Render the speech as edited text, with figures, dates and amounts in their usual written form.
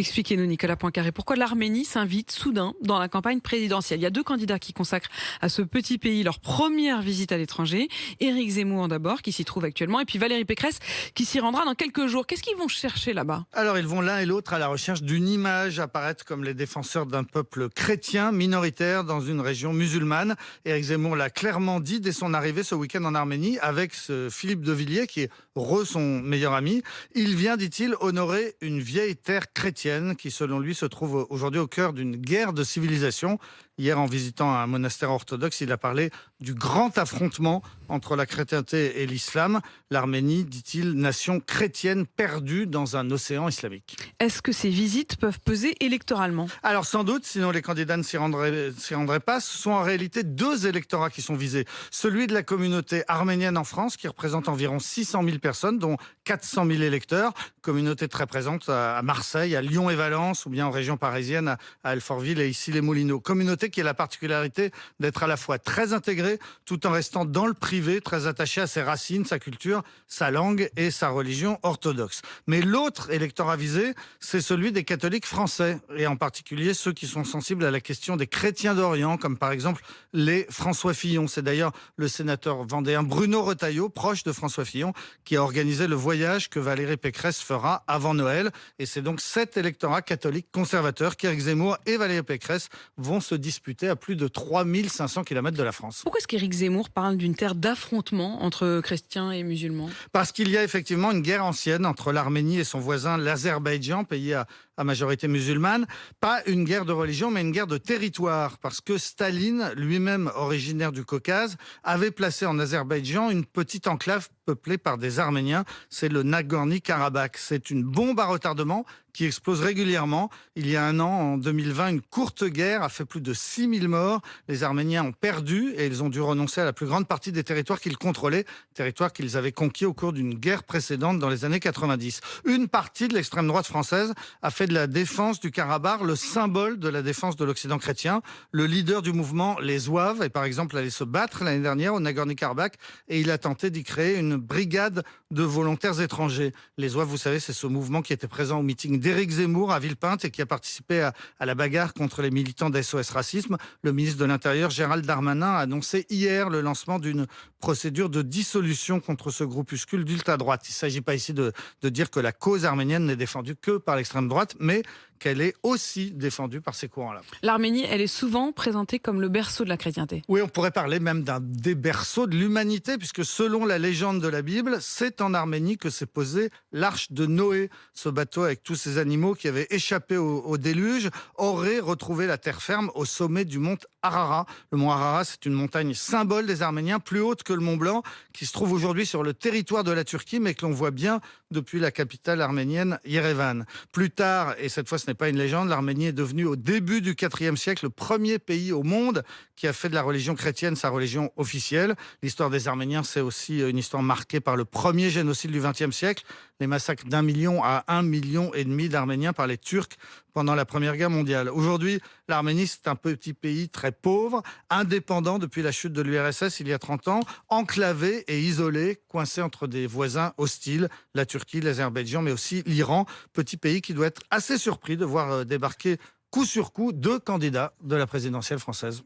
Expliquez-nous, Nicolas Poincaré, pourquoi l'Arménie s'invite soudain dans la campagne présidentielle. Il y a deux candidats qui consacrent à ce petit pays leur première visite à l'étranger. Éric Zemmour d'abord, qui s'y trouve actuellement, et puis Valérie Pécresse, qui s'y rendra dans quelques jours. Qu'est-ce qu'ils vont chercher là-bas? Alors, ils vont l'un et l'autre à la recherche d'une image, apparaître comme les défenseurs d'un peuple chrétien minoritaire dans une région musulmane. Éric Zemmour l'a clairement dit dès son arrivée ce week-end en Arménie avec Philippe de Villiers, qui est son meilleur ami. Il vient, dit-il, honorer une vieille terre chrétienne qui, selon lui, se trouve aujourd'hui au cœur d'une guerre de civilisation. Hier, en visitant un monastère orthodoxe, il a parlé du grand affrontement entre la chrétienté et l'islam. L'Arménie, dit-il, nation chrétienne perdue dans un océan islamique. Est-ce que ces visites peuvent peser électoralement? Alors sans doute, sinon les candidats ne s'y rendraient pas. Ce sont en réalité deux électorats qui sont visés. Celui de la communauté arménienne en France, qui représente environ 600 000 personnes, dont 400 000 électeurs. Communauté très présente à Marseille, à Lyon et Valence, ou bien en région parisienne, à Alfortville et ici les Moulineaux. Communauté qui a la particularité d'être à la fois très intégrée, tout en restant dans le privé, très attachée à ses racines, sa culture, sa langue et sa religion orthodoxe. Mais l'autre électorat visé, c'est celui des catholiques français, et en particulier ceux qui sont sensibles à la question des chrétiens d'Orient, comme par exemple les François Fillon. C'est d'ailleurs le sénateur vendéen Bruno Retailleau, proche de François Fillon, qui a organisé le voyage que Valérie Pécresse fera avant Noël. Et c'est donc cet électorat catholique conservateur qu'Éric Zemmour et Valérie Pécresse vont se disputer à plus de 3500 km de la France. Pourquoi est-ce qu'Éric Zemmour parle d'une terre d'affrontement entre chrétiens et musulmans? Parce qu'il y a effectivement une guerre ancienne entre l'Arménie et son voisin l'Azerbaïdjan, pays à majorité musulmane. Pas une guerre de religion, mais une guerre de territoire. Parce que Staline, lui-même originaire du Caucase, avait placé en Azerbaïdjan une petite enclave peuplée par des Arméniens. C'est le Nagorno-Karabakh. C'est une bombe à retardement qui explose régulièrement. Il y a un an, en 2020, une courte guerre a fait plus de 6000 morts. Les Arméniens ont perdu et ils ont dû renoncer à la plus grande partie des territoires qu'ils contrôlaient, territoires qu'ils avaient conquis au cours d'une guerre précédente dans les années 90. Une partie de l'extrême droite française a fait de la défense du Karabakh le symbole de la défense de l'Occident chrétien. Le leader du mouvement, les Zouaves, est par exemple allé se battre l'année dernière au Nagorno-Karabakh et il a tenté d'y créer une brigade de volontaires étrangers. Les Zouaves, vous savez, c'est ce mouvement qui était présent au meeting d'Éric Zemmour à Villepinte et qui a participé à la bagarre contre les militants d'SOS Racisme. Le ministre de l'Intérieur, Gérald Darmanin, a annoncé hier le lancement d'une procédure de dissolution contre ce groupuscule d'ultra-droite. Il ne s'agit pas ici de dire que la cause arménienne n'est défendue que par l'extrême droite, mais qu'elle est aussi défendue par ces courants-là. L'Arménie, elle est souvent présentée comme le berceau de la chrétienté. Oui, on pourrait parler même des berceaux de l'humanité, puisque selon la légende de la Bible, c'est en Arménie que s'est posée l'arche de Noé. Ce bateau avec tous ces animaux qui avaient échappé au déluge aurait retrouvé la terre ferme au sommet du mont Ararat. Le mont Ararat, c'est une montagne symbole des Arméniens, plus haute que le Mont Blanc, qui se trouve aujourd'hui sur le territoire de la Turquie, mais que l'on voit bien depuis la capitale arménienne, Yerevan. Plus tard, et cette fois ce n'est pas une légende, l'Arménie est devenue au début du IVe siècle le premier pays au monde qui a fait de la religion chrétienne sa religion officielle. L'histoire des Arméniens, c'est aussi une histoire marquée par le premier génocide du XXe siècle, les massacres d'1 million à 1,5 million d'Arméniens par les Turcs pendant la Première Guerre mondiale. Aujourd'hui, l'Arménie, c'est un petit pays très pauvre, indépendant depuis la chute de l'URSS il y a 30 ans, enclavé et isolé, coincé entre des voisins hostiles, la Turquie, l'Azerbaïdjan, mais aussi l'Iran. Petit pays qui doit être assez surpris de voir débarquer coup sur coup deux candidats de la présidentielle française.